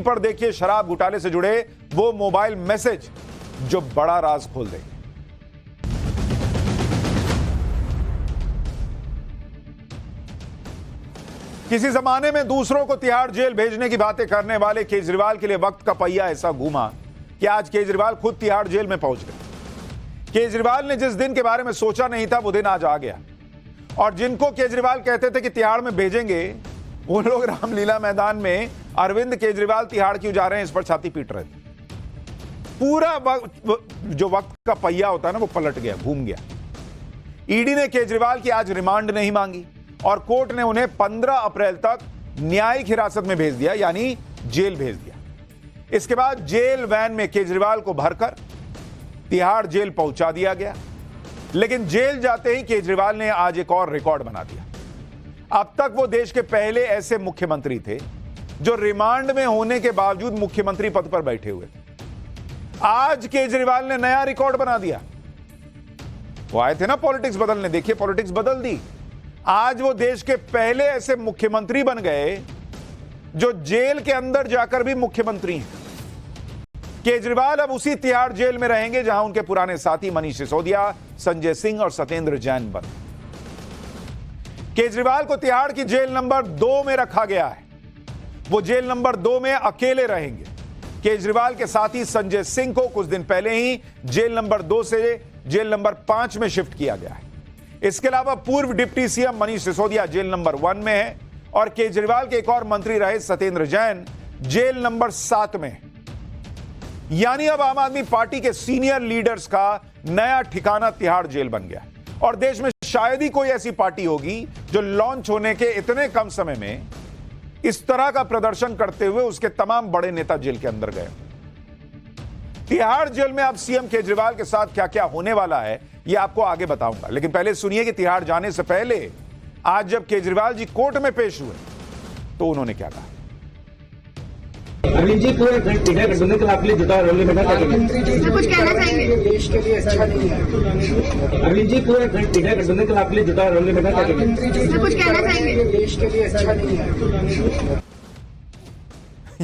पर देखिए शराब घोटाले से जुड़े वो मोबाइल मैसेज जो बड़ा राज खोल देंगे। किसी जमाने में दूसरों को तिहाड़ जेल भेजने की बातें करने वाले केजरीवाल के लिए वक्त का पहिया ऐसा घूमा कि आज केजरीवाल खुद तिहाड़ जेल में पहुंच गए। केजरीवाल ने जिस दिन के बारे में सोचा नहीं था वो दिन आज आ गया, और जिनको केजरीवाल कहते थे कि तिहाड़ में भेजेंगे, वो लोग रामलीला मैदान में अरविंद केजरीवाल तिहाड़ क्यों जा रहे हैं इस पर छाती पीट रहे थे। पूरा जो वक्त का पहिया होता है ना, वो पलट गया, घूम गया। ईडी ने केजरीवाल की आज रिमांड नहीं मांगी और कोर्ट ने उन्हें 15 अप्रैल तक न्यायिक हिरासत में भेज दिया, यानी जेल भेज दिया। इसके बाद जेल वैन में केजरीवाल को भरकर तिहाड़ जेल पहुंचा दिया गया। लेकिन जेल जाते ही केजरीवाल ने आज एक और रिकॉर्ड बना दिया। अब तक वो देश के पहले ऐसे मुख्यमंत्री थे जो रिमांड में होने के बावजूद मुख्यमंत्री पद पर बैठे हुए थे। आज केजरीवाल ने नया रिकॉर्ड बना दिया। वो आए थे ना पॉलिटिक्स बदलने, देखिए पॉलिटिक्स बदल दी। आज वो देश के पहले ऐसे मुख्यमंत्री बन गए जो जेल के अंदर जाकर भी मुख्यमंत्री हैं। केजरीवाल अब उसी तिहाड़ जेल में रहेंगे जहां उनके पुराने साथी मनीष सिसोदिया, संजय सिंह और सत्येंद्र जैन बने। केजरीवाल को तिहाड़ की जेल नंबर 2 में रखा गया है। वो जेल नंबर 2 में अकेले रहेंगे। केजरीवाल के साथी संजय सिंह को कुछ दिन पहले ही जेल नंबर 2 से जेल नंबर 5 में शिफ्ट किया गया है। इसके अलावा पूर्व deputy CM Manish Sisodia jail number 1 में है और केजरीवाल के एक और मंत्री रहे सत्येंद्र जैन जेल नंबर 7 में है। यानी अब आम आदमी पार्टी के सीनियर लीडर्स का नया ठिकाना तिहाड़ जेल बन गया और देश में शायद ही कोई ऐसी पार्टी होगी जो लॉन्च होने के इतने कम समय में इस तरह का प्रदर्शन करते हुए उसके तमाम बड़े नेता जेल के अंदर गए। तिहाड़ जेल में अब सीएम केजरीवाल के साथ क्या क्या होने वाला है यह आपको आगे बताऊंगा, लेकिन पहले सुनिए कि तिहाड़ जाने से पहले आज जब केजरीवाल जी कोर्ट में पेश हुए तो उन्होंने क्या कहा। अरविंद जी पूरे तिहाड़ गठबंधन के आपके लिए जुटा रोल में कुछ कहना चाहेंगे? देश के लिए अच्छा नहीं है। अरविंद जी पूरे तिहाड़ गठबंधन के आपके लिए जुटा रोल में कुछ कहना चाहेंगे? देश के लिए अच्छा नहीं है।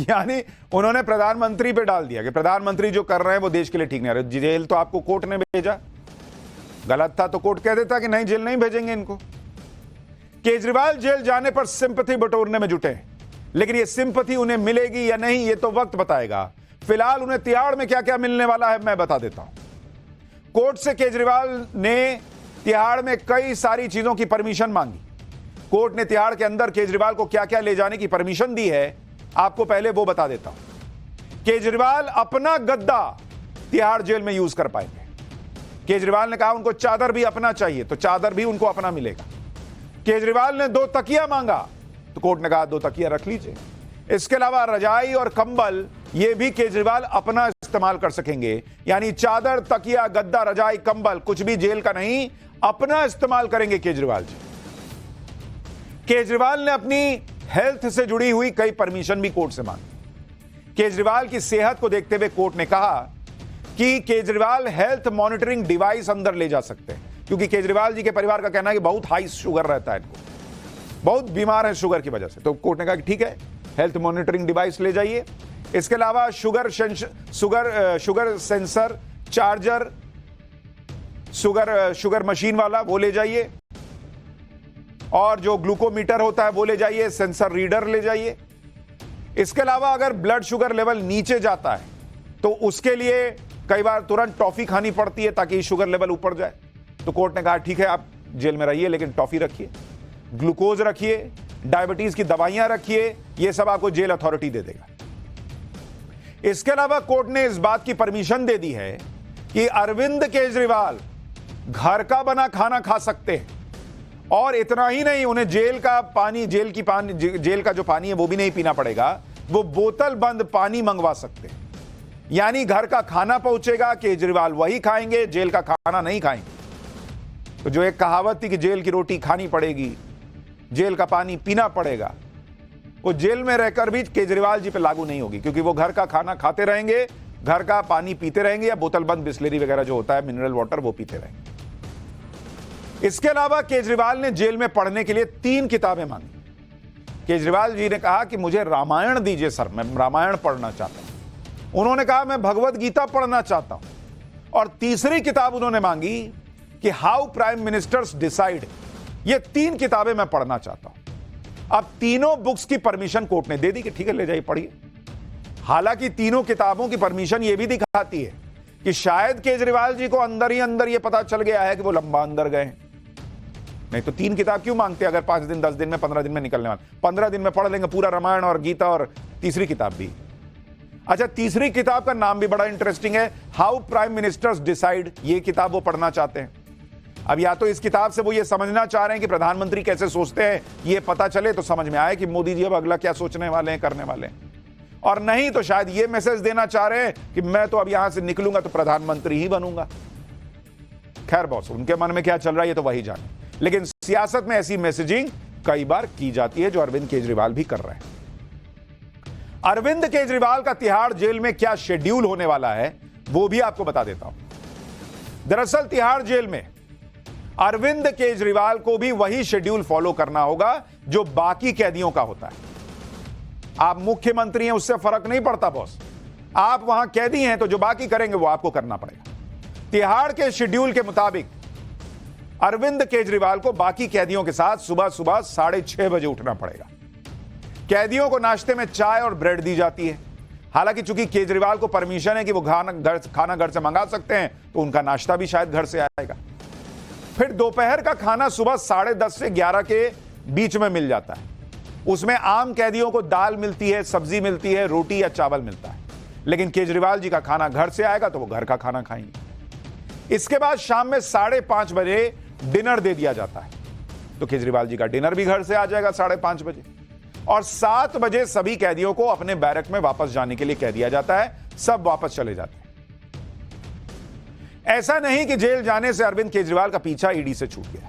यानी उन्होंने प्रधानमंत्री पे डाल दिया कि प्रधानमंत्री जो कर रहे हैं वो देश के लिए ठीक नहीं रहे। जेल तो आपको कोर्ट ने भेजा, गलत था तो कोर्ट कह देता कि नहीं जेल नहीं भेजेंगे इनको। केजरीवाल जेल जाने पर सिंपैथी बटोरने में जुटे हैं, लेकिन ये सिंपैथी उन्हें मिलेगी या नहीं ये तो वक्त बताएगा। फिलहाल उन्हें तिहाड़ में क्या क्या मिलने वाला है मैं बता देता हूं। कोर्ट से केजरीवाल ने तिहाड़ में कई सारी चीजों की परमिशन मांगी। कोर्ट ने तिहाड़ के अंदर केजरीवाल को क्या क्या ले जाने की परमिशन दी है आपको पहले वो बता देता हूं। केजरीवाल अपना गद्दा तिहाड़ जेल में यूज कर पाएंगे। केजरीवाल ने कहा उनको चादर भी अपना चाहिए तो चादर भी उनको अपना मिलेगा। केजरीवाल ने 2 तकिया मांगा तो कोर्ट ने कहा 2 तकिया रख लीजिए। इसके अलावा रजाई और कंबल ये भी केजरीवाल अपना इस्तेमाल कर सकेंगे, यानी चादर, तकिया, गद्दा, रजाई, कंबल कुछ भी जेल का नहीं, अपना इस्तेमाल करेंगे केजरीवाल जी। केजरीवाल ने अपनी हेल्थ से जुड़ी हुई कई परमिशन भी कोर्ट से मांगी। केजरीवाल की सेहत को देखते हुए कोर्ट ने कहा कि केजरीवाल हेल्थ मॉनिटरिंग डिवाइस अंदर ले जा सकते हैं, क्योंकि केजरीवाल जी के परिवार का कहना है कि बहुत हाई शुगर रहता है, इनको बहुत बीमार है शुगर की वजह से। तो कोर्ट ने कहा कि ठीक है हेल्थ मॉनिटरिंग डिवाइस ले जाइए। इसके अलावा sugar sensor, charger, sugar machine वाला वो ले जाइए, और जो ग्लूकोमीटर होता है वो ले जाइए, सेंसर रीडर ले जाइए। इसके अलावा अगर ब्लड शुगर लेवल नीचे जाता है तो उसके लिए कई बार तुरंत टॉफी खानी पड़ती है ताकि शुगर लेवल ऊपर जाए। तो कोर्ट ने कहा ठीक है आप जेल में रहिए लेकिन टॉफी रखिए, ग्लूकोज रखिए, डायबिटीज की दवाइयां रखिए, ये सब आपको जेल अथॉरिटी दे देगा। इसके अलावा कोर्ट ने इस बात की परमिशन दे दी है कि अरविंद केजरीवाल घर का बना खाना खा सकते हैं, और इतना ही नहीं उन्हें जेल का जो पानी है वो भी नहीं पीना पड़ेगा, वो बोतल बंद पानी मंगवा सकते हैं। यानी घर का खाना पहुंचेगा, केजरीवाल वही खाएंगे, जेल का खाना नहीं खाएंगे। तो जो एक कहावत थी कि जेल की रोटी खानी पड़ेगी, जेल का पानी पीना पड़ेगा, वो जेल में रहकर भी केजरीवाल जी पे लागू नहीं होगी, क्योंकि वो घर का खाना खाते रहेंगे, घर का पानी पीते रहेंगे, या बोतल बंद बिस्लेरी वगैरह जो होता है मिनरल वाटर वो पीते रहेंगे। इसके अलावा केजरीवाल ने जेल में पढ़ने के लिए 3 किताबें मांगी। केजरीवाल जी ने कहा कि मुझे रामायण दीजिए सर, मैं रामायण पढ़ना चाहता हूं। उन्होंने कहा मैं भगवत गीता पढ़ना चाहता हूं। और तीसरी किताब उन्होंने मांगी कि हाउ प्राइम मिनिस्टर्स डिसाइड। ये 3 किताबें मैं पढ़ना चाहता हूं। अब तीनों बुक्स की परमिशन कोर्ट ने दे दी कि ठीक है, ले जाइए पढ़िए। हालांकि तीनों किताबों की परमिशन यह भी दिखाती है कि शायद केजरीवाल जी को अंदर ही अंदर यह पता चल गया है कि वो लंबा अंदर गए हैं। नहीं तो 3 किताब क्यों मांगते अगर 5 दिन, 10 दिन में, 15 दिन में निकलने वाले। 15 दिन में पढ़ लेंगे पूरा रामायण और गीता और तीसरी किताब भी। अच्छा, तीसरी किताब का नाम भी बड़ा इंटरेस्टिंग है, हाउ प्राइम मिनिस्टर्स डिसाइड। ये किताब वो पढ़ना चाहते हैं। अब या तो इस किताब से वो ये समझना चाह रहे हैं कि प्रधानमंत्री कैसे सोचते हैं, ये पता चले तो समझ में आए कि मोदी जी अब अगला क्या सोचने वाले हैं, करने वाले हैं। और नहीं तो शायद ये मैसेज देना चाह रहे हैं कि मैं तो अब यहां से निकलूंगा तो प्रधानमंत्री ही बनूंगा। खैर बॉस, उनके मन में क्या चल रहा है ये तो वही जाने। लेकिन सियासत में ऐसी मैसेजिंग कई बार की जाती है जो अरविंद केजरीवाल भी कर रहे हैं। अरविंद केजरीवाल का तिहाड़ जेल में क्या शेड्यूल होने वाला है वो भी आपको बता देता हूं। दरअसल तिहाड़ जेल में अरविंद केजरीवाल को भी वही शेड्यूल फॉलो करना होगा जो बाकी कैदियों का होता है। आप मुख्यमंत्री हैं, उससे फर्क नहीं पड़ता बॉस। आप वहां कैदी हैं तो जो बाकी करेंगे वो आपको करना पड़ेगा। तिहाड़ के शेड्यूल के मुताबिक अरविंद केजरीवाल को बाकी कैदियों के साथ सुबह सुबह 6:30 बजे उठना पड़ेगा। कैदियों को नाश्ते में चाय और ब्रेड दी जाती है। हालांकि चूंकि केजरीवाल को परमिशन है कि वो खाना घर से मंगा सकते हैं तो उनका नाश्ता भी शायद घर से आएगा। फिर दोपहर का खाना सुबह 10:30 से 11 के बीच में मिल जाता है। उसमें आम कैदियों को दाल मिलती है, सब्जी मिलती है, रोटी या चावल मिलता है। लेकिन केजरीवाल जी का खाना घर से आएगा तो वो घर का खाना खाएंगे। इसके बाद शाम में 5:30 बजे डिनर दे दिया जाता है तो केजरीवाल जी का डिनर भी घर से आ जाएगा 5:30 बजे। और 7 बजे सभी कैदियों को अपने बैरक में वापस जाने के लिए कह दिया जाता है। सब वापस चले जाते हैं। ऐसा नहीं कि जेल जाने से अरविंद केजरीवाल का पीछा ईडी से छूट गया।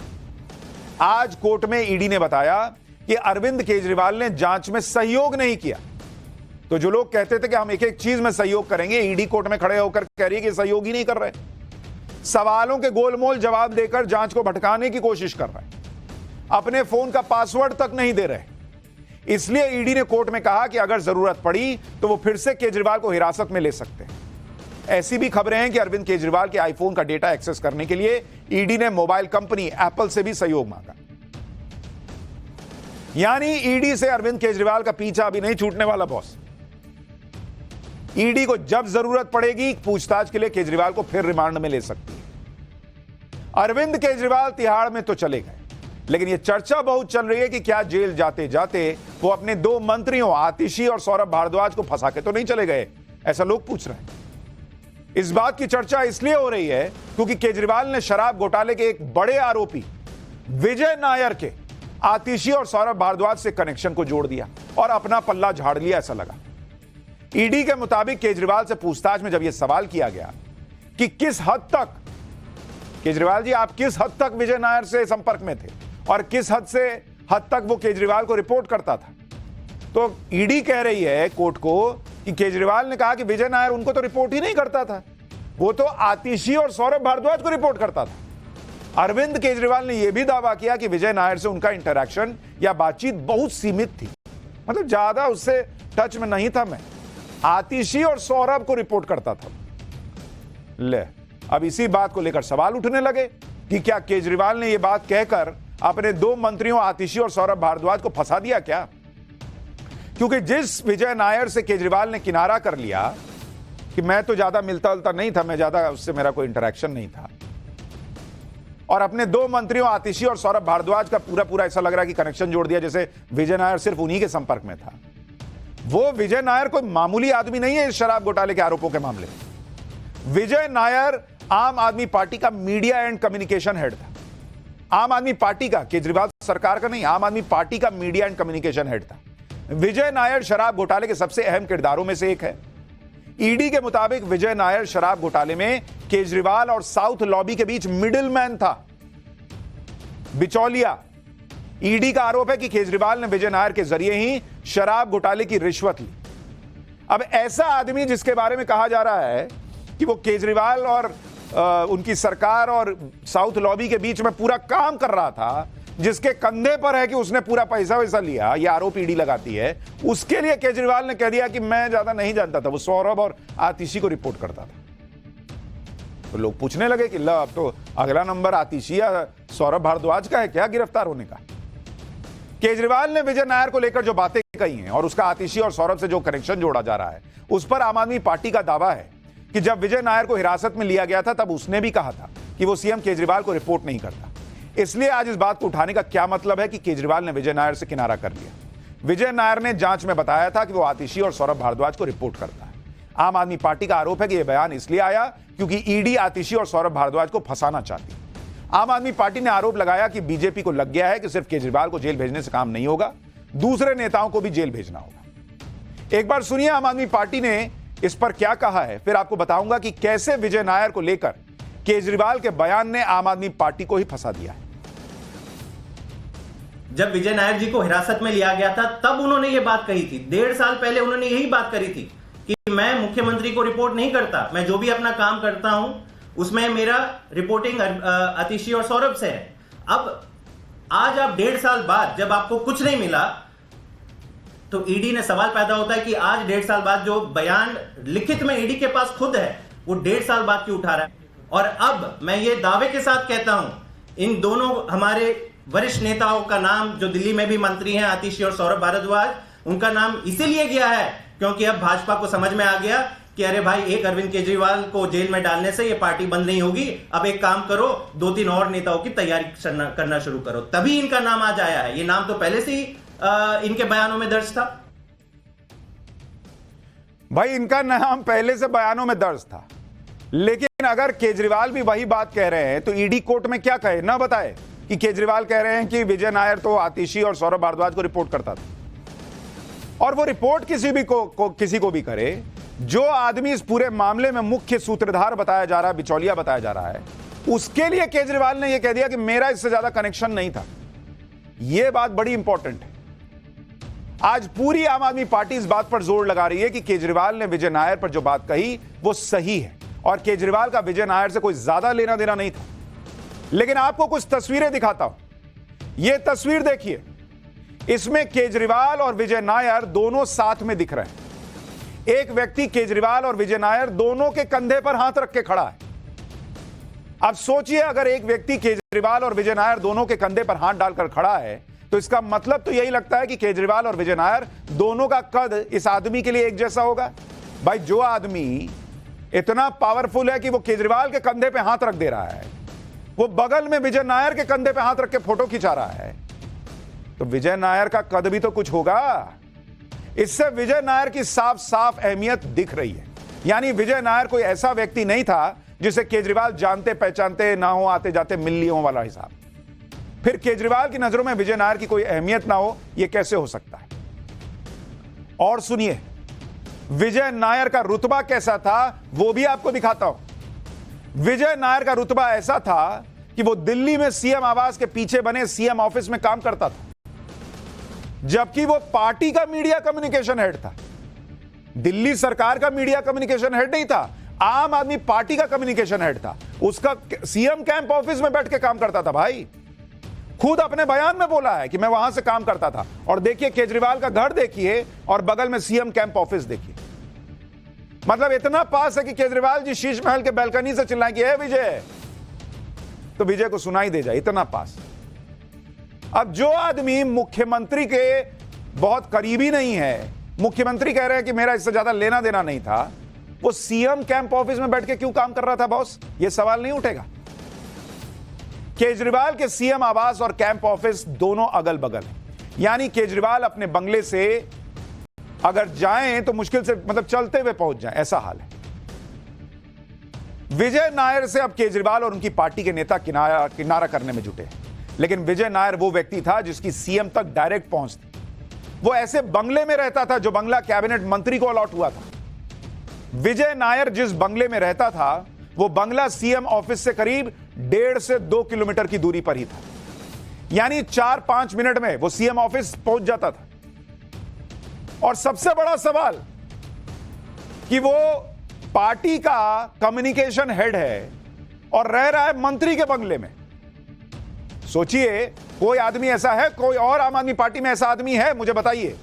आज कोर्ट में ईडी ने बताया कि अरविंद केजरीवाल ने जांच में सहयोग नहीं किया। तो जो लोग कहते थे कि हम एक एक चीज में सहयोग करेंगे, ईडी कोर्ट में खड़े होकर कह रही है कि सहयोग ही नहीं कर रहे। सवालों के गोलमोल जवाब देकर जांच को भटकाने की कोशिश कर रहे हैं। अपने फोन का पासवर्ड तक नहीं दे रहे। इसलिए ईडी ने कोर्ट में कहा कि अगर जरूरत पड़ी तो वो फिर से केजरीवाल को हिरासत में ले सकते हैं। ऐसी भी खबरें हैं कि अरविंद केजरीवाल के आईफोन का डेटा एक्सेस करने के लिए ईडी ने मोबाइल कंपनी एप्पल से भी सहयोग मांगा। यानी ईडी से अरविंद केजरीवाल का पीछा अभी नहीं छूटने वाला बॉस। ईडी को जब जरूरत पड़ेगी पूछताछ के लिए केजरीवाल को फिर रिमांड में ले सकती है। अरविंद केजरीवाल तिहाड़ में तो चले गए, लेकिन यह चर्चा बहुत चल रही है कि क्या जेल जाते जाते वो अपने 2 मंत्रियों आतिशी और सौरभ भारद्वाज को फंसा के तो नहीं चले गए। ऐसा लोग पूछ रहे हैं। इस बात की चर्चा इसलिए हो रही है क्योंकि केजरीवाल ने शराब घोटाले के एक बड़े आरोपी विजय नायर के आतिशी और सौरभ भारद्वाज से कनेक्शन को जोड़ दिया और अपना पल्ला झाड़ लिया, ऐसा लगा। ईडी के मुताबिक केजरीवाल से पूछताछ में जब यह सवाल किया गया कि किस हद तक केजरीवाल जी आप किस हद तक विजय नायर से संपर्क में थे और किस हद तक वो केजरीवाल को रिपोर्ट करता था, तो ईडी कह रही है कोर्ट को कि केजरीवाल ने कहा कि विजय नायर उनको तो रिपोर्ट ही नहीं करता था, वो तो आतिशी और सौरभ भारद्वाज को रिपोर्ट करता था। अरविंद केजरीवाल ने यह भी दावा किया कि विजय नायर से उनका इंटरैक्शन या बातचीत बहुत सीमित थी, मतलब ज्यादा उससे टच में नहीं था। मैं आतिशी और सौरभ को रिपोर्ट करता था। ले, अब इसी बात को लेकर सवाल उठने लगे कि क्या केजरीवाल ने यह बात कहकर अपने 2 मंत्रियों आतिशी और सौरभ भारद्वाज को फंसा दिया क्या? क्योंकि जिस विजय नायर से केजरीवाल ने किनारा कर लिया कि मैं तो ज्यादा मिलता जुलता नहीं था, मैं ज्यादा उससे मेरा कोई इंटरैक्शन नहीं था, और अपने 2 मंत्रियों आतिशी और सौरभ भारद्वाज का पूरा ऐसा लग रहा है कि कनेक्शन जोड़ दिया जैसे विजय नायर सिर्फ उन्हीं के संपर्क में था। वो विजय नायर कोई मामूली आदमी नहीं है इस शराब घोटाले के आरोपों के मामले में। विजय नायर आम आदमी पार्टी का मीडिया एंड कम्युनिकेशन हेड था। आम आदमी पार्टी का, केजरीवाल सरकार का नहीं, आम आदमी पार्टी का मीडिया एंड कम्युनिकेशन हेड था। विजय नायर शराब घोटाले के सबसे अहम किरदारों में से एक है। ईडी के मुताबिक विजय नायर शराब घोटाले में केजरीवाल और साउथ लॉबी के बीच मिडिलमैन था, बिचौलिया। ईडी का आरोप है कि केजरीवाल ने विजय नायर के जरिए ही शराब घोटाले की रिश्वत ली। अब ऐसा आदमी जिसके बारे में कहा जा रहा है कि वो केजरीवाल और उनकी सरकार और साउथ लॉबी के बीच में पूरा काम कर रहा था, जिसके कंधे पर है कि उसने पूरा पैसा वैसा लिया, ये आरोप ईडी लगाती है, उसके लिए केजरीवाल ने कह दिया कि मैं ज्यादा नहीं जानता था, वो सौरभ और आतिशी को रिपोर्ट करता था। तो लोग पूछने लगे कि ला अब तो अगला नंबर आतिशी या सौरभ भारद्वाज का है क्या गिरफ्तार होने का। केजरीवाल ने विजय नायर को लेकर जो बातें कही हैं और उसका आतिशी और सौरभ से जो कनेक्शन जोड़ा जा रहा है, उस पर आम आदमी पार्टी का दावा है कि जब विजय नायर को हिरासत में लिया गया था तब उसने भी कहा था कि वो सीएम केजरीवाल को रिपोर्ट नहीं करता। इसलिए आज इस बात को उठाने का क्या मतलब है कि केजरीवाल ने विजय नायर से किनारा कर लिया। विजय नायर ने जांच में बताया था कि वो आतिशी और सौरभ भारद्वाज को रिपोर्ट करता है। आम आदमी पार्टी का आरोप है कि यह बयान इसलिए आया क्योंकि ईडी आतिशी और सौरभ भारद्वाज को फंसाना चाहती है। आम आदमी पार्टी ने आरोप लगाया कि बीजेपी को लग गया है कि सिर्फ केजरीवाल को जेल भेजने से काम नहीं होगा, दूसरे नेताओं को भी जेल भेजना होगा। एक बार सुनिए आम आदमी पार्टी ने इस पर क्या कहा है, फिर आपको बताऊंगा कि कैसे विजय नायर को लेकर केजरीवाल के बयान ने आम आदमी पार्टी को ही फंसा दिया है। जब विजय नायर जी को हिरासत में लिया गया था तब उन्होंने ये बात कही थी। 1.5 साल पहले उन्होंने यही बात करी थी कि मैं मुख्यमंत्री को रिपोर्ट नहीं करता, मैं जो भी अपना काम करता हूं उसमें मेरा रिपोर्टिंग आतिशी और सौरभ से है। अब आज आप 1.5 साल बाद जब आपको कुछ नहीं मिला तो ईडी ने सवाल पैदा होता है कि आज 1.5 साल बाद जो बयान लिखित में ईडी के पास खुद है वो 1.5 साल बाद क्यों उठा रहा है। और अब मैं ये दावे के साथ कहता हूं, इन दोनों हमारे वरिष्ठ नेताओं का नाम जो दिल्ली में भी मंत्री हैं, आतिशी और सौरभ भारद्वाज, उनका नाम इसीलिए गया है क्योंकि अब भाजपा को समझ में आ गया कि अरे भाई एक अरविंद केजरीवाल को जेल में डालने से ये पार्टी बंद नहीं होगी, अब एक काम करो 2-3 और नेताओं की तैयारी करना शुरू करो, तभी इनका नाम आज आया है। ये नाम तो पहले से ही इनके बयानों में दर्ज था। भाई इनका नाम पहले से बयानों में दर्ज था, लेकिन अगर केजरीवाल भी वही बात कह रहे हैं तो ईडी कोर्ट में क्या कहे, ना बताए कि केजरीवाल कह रहे हैं कि विजय नायर तो आतिशी और सौरभ भारद्वाज को रिपोर्ट करता था। और वो रिपोर्ट किसी को भी करे, जो आदमी इस पूरे मामले में मुख्य सूत्रधार बताया जा रहा है, बिचौलिया बताया जा रहा है, उसके लिए केजरीवाल ने यह कह दिया कि मेरा इससे ज्यादा कनेक्शन नहीं था। यह बात बड़ी इंपॉर्टेंट है। आज पूरी आम आदमी पार्टी इस बात पर जोर लगा रही है कि केजरीवाल ने विजय नायर पर जो बात कही वो सही है और केजरीवाल का विजय नायर से कोई ज्यादा लेना देना नहीं था। लेकिन आपको कुछ तस्वीरें दिखाता हूं। यह तस्वीर देखिए, इसमें केजरीवाल और विजय नायर दोनों साथ में दिख रहे हैं। एक व्यक्ति केजरीवाल और विजय नायर दोनों के कंधे पर हाथ रख के खड़ा है। अब सोचिए, अगर एक व्यक्ति केजरीवाल और विजय नायर दोनों के कंधे पर हाथ डालकर खड़ा है तो इसका मतलब तो यही लगता है कि केजरीवाल और विजय नायर दोनों का कद इस आदमी के लिए एक जैसा होगा। भाई जो आदमी इतना पावरफुल है कि वो केजरीवाल के कंधे पे हाथ रख दे रहा है, वो बगल में विजय नायर के कंधे पे हाथ रख के फोटो खिंचा रहा है, तो विजय नायर का कद भी तो कुछ होगा। इससे विजय नायर की साफ साफ अहमियत दिख रही है। यानी विजय नायर कोई ऐसा व्यक्ति नहीं था जिसे केजरीवाल जानते पहचानते ना हो, आते जाते मिल लिए हो वाला हिसाब। फिर केजरीवाल की नजरों में विजय नायर की कोई अहमियत ना हो, यह कैसे हो सकता है। और सुनिए, विजय नायर का रुतबा कैसा था वो भी आपको दिखाता हूं। विजय नायर का रुतबा ऐसा था कि वो दिल्ली में सीएम आवास के पीछे बने सीएम ऑफिस में काम करता था, जबकि वो पार्टी का मीडिया कम्युनिकेशन हेड था। दिल्ली सरकार का मीडिया कम्युनिकेशन हेड नहीं था, आम आदमी पार्टी का कम्युनिकेशन हेड था। उसका सीएम कैंप ऑफिस में बैठ के काम करता था। भाई खुद अपने बयान में बोला है कि मैं वहां से काम करता था। और देखिए केजरीवाल का घर देखिए और बगल में सीएम कैंप ऑफिस देखिए। मतलब इतना पास है कि केजरीवाल जी शीश महल के बैल्कनी से चिल्लाएं कि हे विजय, तो विजय को सुनाई दे जाए, इतना पास। अब जो आदमी मुख्यमंत्री के बहुत करीबी नहीं है, मुख्यमंत्री कह रहे हैं कि मेरा इससे ज्यादा लेना देना नहीं था, वो सीएम कैंप ऑफिस में बैठ के क्यों काम कर रहा था बॉस? ये सवाल नहीं उठेगा। केजरीवाल के सीएम आवास और कैंप ऑफिस दोनों अगल बगल हैं। यानी केजरीवाल अपने बंगले से अगर जाएं तो मुश्किल से मतलब चलते हुए पहुंच जाएं, ऐसा हाल है। विजय नायर से अब केजरीवाल और उनकी पार्टी के नेता किनारा करने में जुटे हैं। लेकिन विजय नायर वो व्यक्ति था जिसकी सीएम तक डायरेक्ट पहुंच थी। वो ऐसे बंगले में रहता था जो बंगला कैबिनेट मंत्री को अलॉट हुआ था। विजय नायर जिस बंगले में रहता था वो बंगला सीएम ऑफिस से करीब 1.5 से 2 किलोमीटर की दूरी पर ही था। यानी 4-5 मिनट में वो सीएम ऑफिस पहुंच जाता था। और सबसे बड़ा सवाल कि वो पार्टी का कम्युनिकेशन हेड है और रह रहा है मंत्री के बंगले में। सोचिए, कोई आदमी ऐसा है, कोई और आम आदमी पार्टी में ऐसा आदमी है मुझे बताइए,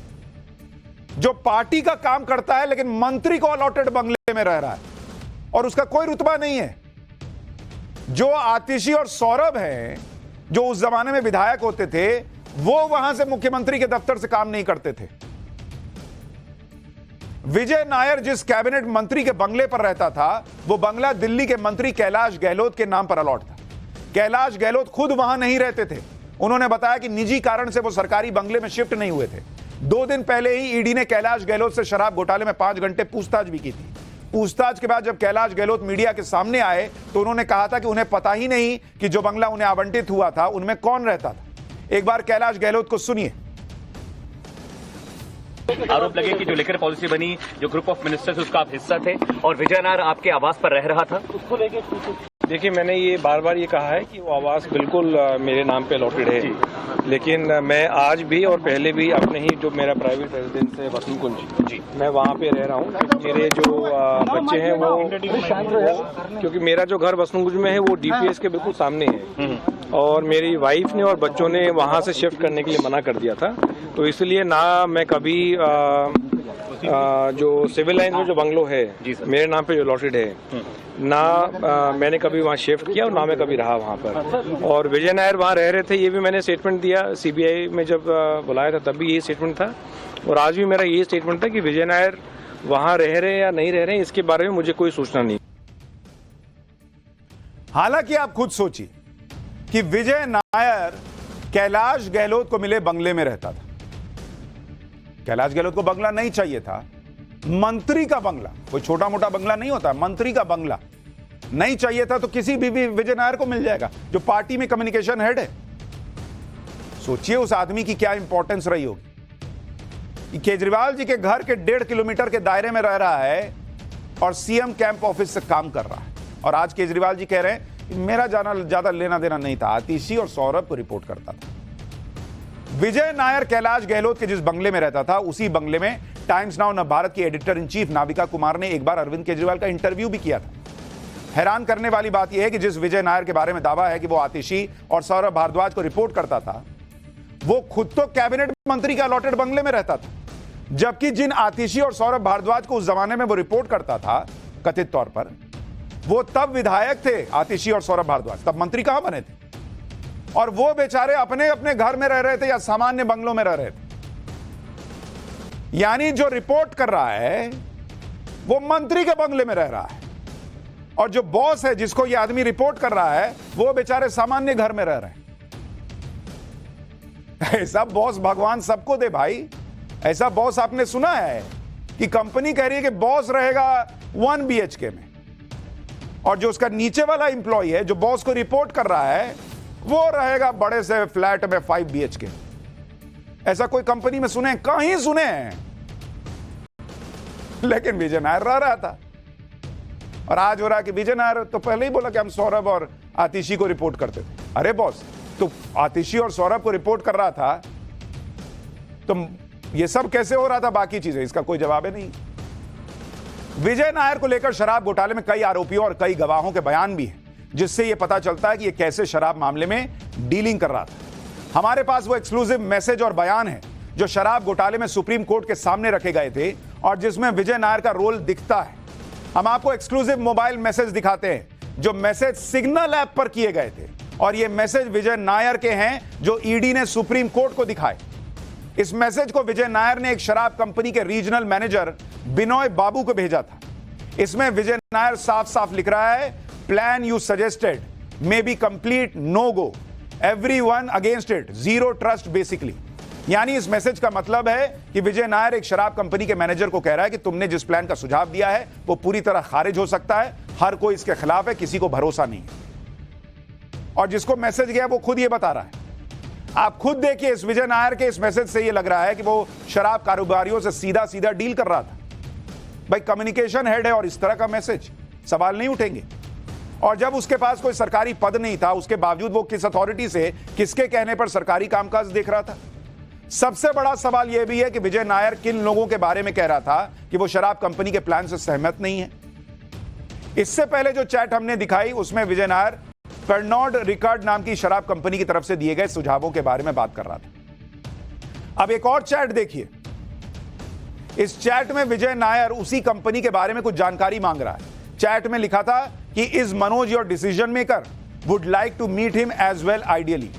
जो पार्टी का काम करता है लेकिन मंत्री को अलॉटेड बंगले में रह रहा है और उसका कोई रुतबा नहीं है। जो आतिशी और सौरभ हैं, जो उस जमाने में विधायक होते थे, वो वहां से मुख्यमंत्री के दफ्तर से काम नहीं करते थे। विजय नायर जिस कैबिनेट मंत्री के बंगले पर रहता था, वो बंगला दिल्ली के मंत्री कैलाश गहलोत के नाम पर अलॉट था। कैलाश गहलोत खुद वहां नहीं रहते थे। उन्होंने बताया कि निजी कारण से वो सरकारी बंगले में शिफ्ट नहीं हुए थे। 2 दिन पहले ही ईडी ने कैलाश गहलोत से शराब घोटाले में 5 घंटे पूछताछ भी की थी। पूछताछ के बाद जब कैलाश गहलोत मीडिया के सामने आए तो उन्होंने कहा था कि उन्हें पता ही नहीं कि जो बंगला उन्हें आवंटित हुआ था उनमें कौन रहता था। एक बार कैलाश गहलोत को सुनिए। आरोप लगे कि जो लेकर पॉलिसी बनी, जो ग्रुप ऑफ मिनिस्टर्स उसका आप हिस्सा थे और विजय नायर आपके आवास पर रह रहा था, उसको लेके देखिए, मैंने ये बार बार ये कहा है कि वो आवास बिल्कुल मेरे नाम पे अलॉटेड है, लेकिन मैं आज भी और पहले भी अपने ही जो मेरा प्राइवेट रेजिडेंस है वसंतकुंज जी, मैं वहाँ पे रह रहा हूँ। मेरे जो बच्चे हैं वो क्योंकि मेरा जो घर वसंतकुंज में है वो डीपीएस के बिल्कुल सामने है और मेरी वाइफ ने और बच्चों ने वहाँ से शिफ्ट करने के लिए मना कर दिया था, तो इसलिए ना मैं कभी जो सिविल लाइन में जो बंगलो है मेरे नाम पे जो अलॉटेड है, ना मैंने कभी वहाँ शिफ्ट किया और ना मैं कभी रहा वहाँ पर। और विजय नायर वहाँ रह रहे थे, ये भी मैंने स्टेटमेंट दिया सीबीआई में जब बुलाया था, तब भी ये स्टेटमेंट था और आज भी मेरा ये स्टेटमेंट था कि विजय नायर वहाँ रह रहे हैं या नहीं रह रहे हैं, इसके बारे में मुझे कोई सूचना नहीं। हालांकि आप खुद सोचिए कि विजय नायर कैलाश गहलोत को मिले बंगले में रहता था। कैलाश गहलोत को बंगला नहीं चाहिए था, मंत्री का बंगला, कोई छोटा मोटा बंगला नहीं होता, मंत्री का बंगला नहीं चाहिए था, तो किसी भी विजय नायर को मिल जाएगा जो पार्टी में कम्युनिकेशन हेड है। सोचिए उस आदमी की क्या इंपॉर्टेंस रही होगी कि केजरीवाल जी के घर के 1.5 किलोमीटर के दायरे में रह रहा है और सीएम कैंप ऑफिस से काम कर रहा है। और आज केजरीवाल जी कह रहे हैं कि मेरा जाना ज्यादा लेना देना नहीं था, आतिशी और सौरभ को रिपोर्ट करता था। विजय नायर कैलाश गहलोत के जिस बंगले में रहता था, उसी बंगले में टाइम्स नाउ नवभारत की editor in chief Navika Kumar ने एक बार अरविंद केजरीवाल का इंटरव्यू भी किया था। हैरान करने वाली बात यह है कि जिस विजय नायर के बारे में दावा है कि वो आतिशी और सौरभ भारद्वाज को रिपोर्ट करता था, वो खुद तो कैबिनेट मंत्री के अलॉटेड बंगले में रहता था, जबकि जिन आतिशी और सौरभ भारद्वाज को उस जमाने में वो रिपोर्ट करता था कथित तौर पर, वो तब विधायक थे। आतिशी और सौरभ भारद्वाज तब मंत्री कहां बने थे और वो बेचारे अपने अपने घर में रह रहे थे या सामान्य बंगलों में रह रहे थे। यानी जो रिपोर्ट कर रहा है वो मंत्री के बंगले में रह रहा है और जो बॉस है जिसको ये आदमी रिपोर्ट कर रहा है वो बेचारे सामान्य घर में रह रहे हैं। ऐसा बॉस भगवान सबको दे भाई। ऐसा बॉस आपने सुना है कि कंपनी कह रही है कि बॉस रहेगा 1 BHK में और जो उसका नीचे वाला इंप्लॉय है जो बॉस को रिपोर्ट कर रहा है वो रहेगा बड़े से फ्लैट में 5 BHK। ऐसा कोई कंपनी में सुने? कहीं सुने हैं? लेकिन विजय नायर रह रहा था और आज हो रहा है कि विजय नायर तो पहले ही बोला कि हम सौरभ और आतिशी को रिपोर्ट करते थे। अरे बॉस, तो आतिशी और सौरभ को रिपोर्ट कर रहा था तो ये सब कैसे हो रहा था? बाकी चीजें इसका कोई जवाब ही नहीं। विजय नायर को लेकर शराब घोटाले में कई आरोपियों और कई गवाहों के बयान भी हैं, जिससे यह पता चलता है कि यह कैसे शराब मामले में डीलिंग कर रहा था। हमारे पास वो एक्सक्लूसिव मैसेज और बयान है जो शराब घोटाले में सुप्रीम कोर्ट के सामने रखे गए थे और जिसमें विजय नायर का रोल दिखता है। हम आपको एक्सक्लूसिव मोबाइल मैसेज दिखाते हैं जो मैसेज सिग्नल ऐप पर किए गए थे और ये मैसेज विजय नायर के हैं जो ईडी ने सुप्रीम कोर्ट को दिखाए। इस मैसेज को विजय नायर ने एक शराब कंपनी के रीजनल मैनेजर बिनोय बाबू को भेजा था। इसमें विजय नायर साफ साफ लिख रहा है, plan you suggested may be complete no go, everyone against it, zero trust basically. यानी इस मैसेज का मतलब है कि विजय नायर एक शराब कंपनी के मैनेजर को कह रहा है कि तुमने जिस प्लान का सुझाव दिया है वो पूरी तरह खारिज हो सकता है, हर कोई इसके खिलाफ है, किसी को भरोसा नहीं है। और जिसको मैसेज गया वो खुद ये बता रहा है। आप खुद देखिए, इस विजय नायर के इस मैसेज से ये लग रहा है कि वो शराब कारोबारियों से सीधा सीधा डील कर रहा था। भाई कम्युनिकेशन हेड है और इस तरह का मैसेज, सवाल नहीं उठेंगे। और जब उसके पास कोई सरकारी पद नहीं था, उसके बावजूद वो किस अथॉरिटी से, किसके कहने पर सरकारी कामकाज देख रहा था? सबसे बड़ा सवाल यह भी है कि विजय नायर किन लोगों के बारे में कह रहा था कि वो शराब कंपनी के प्लान से सहमत नहीं है। इससे पहले जो चैट हमने दिखाई उसमें विजय नायर पर्नॉड रिकॉर्ड नाम की शराब कंपनी की तरफ से दिए गए सुझावों के बारे में बात कर रहा था। अब एक और चैट देखिए। इस चैट में विजय नायर उसी कंपनी के बारे में कुछ जानकारी मांग रहा है। चैट में लिखा था कि is Manoj your decision maker, would like to meet him as well ideally.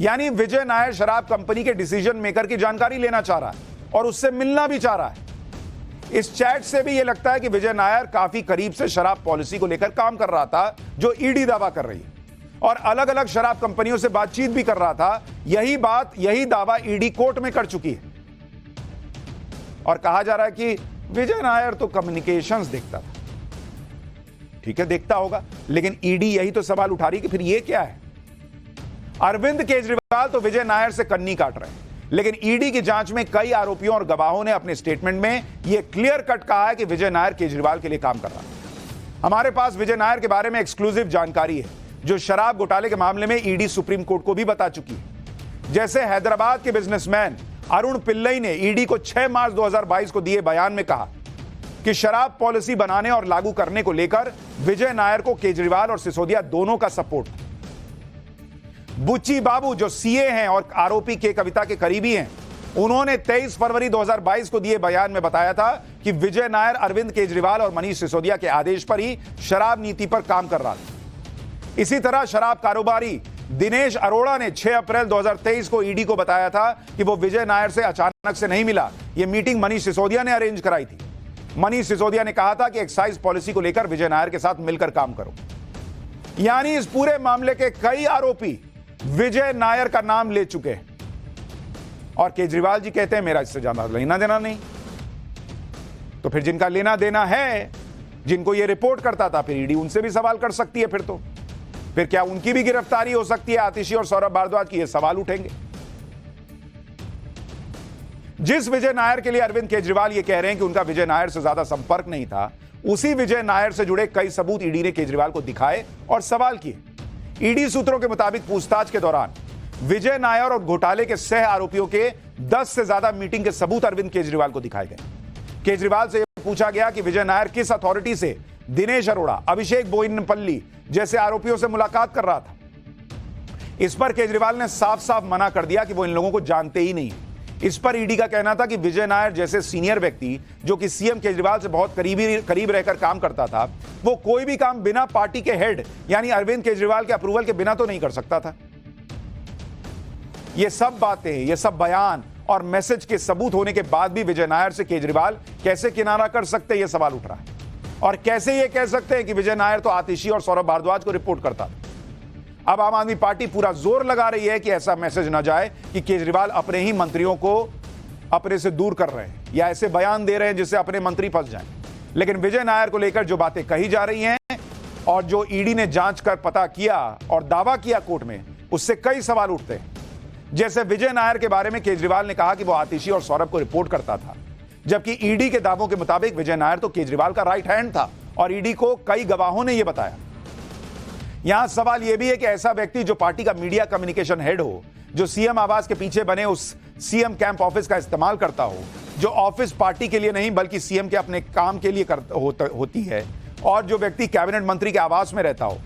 यानी विजय नायर शराब कंपनी के डिसीजन मेकर की जानकारी लेना चाह रहा है और उससे मिलना भी चाह रहा है। इस चैट से भी यह लगता है कि विजय नायर काफी करीब से शराब पॉलिसी को लेकर काम कर रहा था, जो ईडी दावा कर रही है, और अलग अलग शराब कंपनियों से बातचीत भी कर रहा था। यही दावा ईडी कोर्ट में कर चुकी है और कहा जा रहा है कि विजय नायर तो कम्युनिकेशंस देखता था। ठीक है, देखता होगा, लेकिन ईडी यही तो सवाल उठा रही कि फिर ये क्या है। अरविंद केजरीवाल तो विजय नायर से कन्नी काट रहे हैं, लेकिन ईडी की जांच में कई आरोपियों और गवाहों ने अपने स्टेटमेंट में यह क्लियर कट कहा है कि विजय नायर केजरीवाल के लिए काम कर रहा है। हमारे पास विजय नायर के बारे में एक्सक्लूसिव जानकारी है, जो शराब घोटाले के मामले में ईडी सुप्रीम कोर्ट को भी बता चुकी है। जैसे हैदराबाद के बिजनेसमैन अरुण पिल्लई ने ईडी को 6 मार्च 2022 को दिए बयान में कहा कि शराब पॉलिसी बनाने और लागू करने को लेकर विजय नायर को केजरीवाल और सिसोदिया दोनों का सपोर्ट। बुच्ची बाबू जो सीए हैं और आरोपी के कविता के करीबी हैं, उन्होंने 23 फरवरी 2022 को दिए बयान में बताया था कि विजय नायर अरविंद केजरीवाल और मनीष सिसोदिया के आदेश पर ही शराब नीति पर काम कर रहा था। इसी तरह शराब कारोबारी दिनेश अरोड़ा ने 6 अप्रैल 2023 को ईडी को बताया था कि वो विजय नायर से अचानक से नहीं मिला। यह मीटिंग मनीष सिसोदिया ने अरेंज कराई थी। मनीष सिसोदिया ने कहा था कि एक्साइज पॉलिसी को लेकर विजय नायर के साथ मिलकर काम करो। यानी इस पूरे मामले के कई आरोपी विजय नायर का नाम ले चुके हैं और केजरीवाल जी कहते हैं मेरा इससे ज्यादा लेना देना नहीं। तो फिर जिनका लेना देना है, जिनको ये रिपोर्ट करता था, फिर ईडी उनसे भी सवाल कर सकती है। फिर क्या उनकी भी गिरफ्तारी हो सकती है? आतिशी और सौरभ भारद्वाज की ये सवाल उठेंगे। जिस विजय नायर के लिए अरविंद केजरीवाल ये कह रहे हैं कि उनका विजय नायर से ज्यादा संपर्क नहीं था, उसी विजय नायर से जुड़े कई सबूत ईडी ने केजरीवाल को दिखाए और सवाल किए। ईडी सूत्रों के मुताबिक पूछताछ के दौरान विजय नायर और घोटाले के सह आरोपियों के 10 से ज्यादा मीटिंग के सबूत अरविंद केजरीवाल को दिखाए गए। केजरीवाल से यह पूछा गया कि विजय नायर किस अथॉरिटी से दिनेश अरोड़ा, अभिषेक बोयनपल्ली जैसे आरोपियों से मुलाकात कर रहा था। इस पर केजरीवाल ने साफ साफ मना कर दिया कि वो इन लोगों को जानते ही नहीं। इस पर ईडी का कहना था कि विजय नायर जैसे सीनियर व्यक्ति जो कि सीएम केजरीवाल से बहुत करीब रहकर काम करता था, वो कोई भी काम बिना पार्टी के हेड यानी अरविंद केजरीवाल के अप्रूवल के बिना तो नहीं कर सकता था। ये सब बातें, ये सब बयान और मैसेज के सबूत होने के बाद भी विजय नायर से केजरीवाल कैसे किनारा कर सकते हैं, यह सवाल उठ रहा है। और कैसे ये कह सकते हैं कि विजय नायर तो आतिशी और सौरभ भारद्वाज को रिपोर्ट करता था। अब आम आदमी पार्टी पूरा जोर लगा रही है कि ऐसा मैसेज ना जाए कि केजरीवाल अपने ही मंत्रियों को अपने से दूर कर रहे हैं या ऐसे बयान दे रहे हैं जिससे अपने मंत्री फंस जाएं। लेकिन विजय नायर को लेकर जो बातें कही जा रही हैं और जो ईडी ने जांच कर पता किया और दावा किया कोर्ट में, उससे कई सवाल उठते हैं। जैसे विजय नायर के बारे में केजरीवाल ने कहा कि वो आतिशी और सौरभ को रिपोर्ट करता था, जबकि ईडी के दावों के मुताबिक विजय नायर तो केजरीवाल का राइट हैंड था और ईडी को कई गवाहों ने यह बताया। यहां सवाल यह भी है कि ऐसा व्यक्ति जो पार्टी का मीडिया कम्युनिकेशन हेड हो, जो सीएम आवास के पीछे बने उस सीएम कैंप ऑफिस का इस्तेमाल करता हो, जो ऑफिस पार्टी के लिए नहीं बल्कि सीएम के अपने काम के लिए होती है, और जो व्यक्ति कैबिनेट मंत्री के आवास में रहता हो,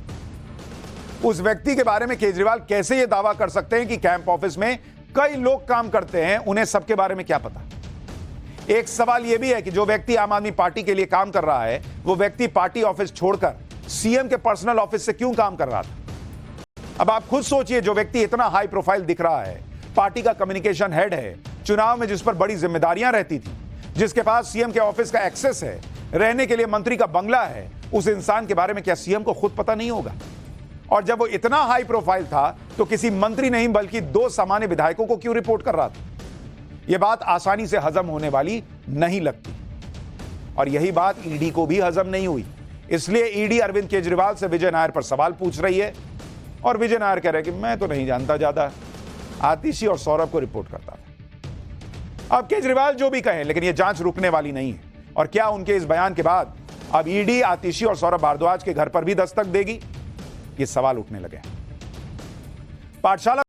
उस व्यक्ति के बारे में केजरीवाल कैसे यह दावा कर सकते हैं कि कैंप ऑफिस में कई लोग काम करते हैं, उन्हें सबके बारे में क्या पता? एक सवाल यह भी है कि जो व्यक्ति आम आदमी पार्टी के लिए काम कर रहा है, वो व्यक्ति पार्टी ऑफिस छोड़कर सीएम के पर्सनल ऑफिस से क्यों काम कर रहा था? अब आप खुद सोचिए, जो व्यक्ति इतना हाई प्रोफाइल दिख रहा है, पार्टी का कम्युनिकेशन हेड है, चुनाव में जिस पर बड़ी जिम्मेदारियां रहती थी, जिसके पास सीएम के ऑफिस का एक्सेस है, रहने के लिए मंत्री का बंगला है, उस इंसान के बारे में क्या सीएम को खुद पता नहीं होगा? और जब वो इतना हाई प्रोफाइल था तो किसी मंत्री नहीं बल्कि 2 सामान्य विधायकों को क्यों रिपोर्ट कर रहा था? यह बात आसानी से हजम होने वाली नहीं लगती और यही बात ईडी को भी हजम नहीं हुई। इसलिए ईडी अरविंद केजरीवाल से विजय नायर पर सवाल पूछ रही है और विजय नायर कह रहे हैं कि मैं तो नहीं जानता, ज्यादा आतिशी और सौरभ को रिपोर्ट करता था। अब केजरीवाल जो भी कहें, लेकिन यह जांच रुकने वाली नहीं है। और क्या उनके इस बयान के बाद अब ईडी आतिशी और सौरभ भारद्वाज के घर पर भी दस्तक देगी? ये सवाल उठने लगे। पाठशाला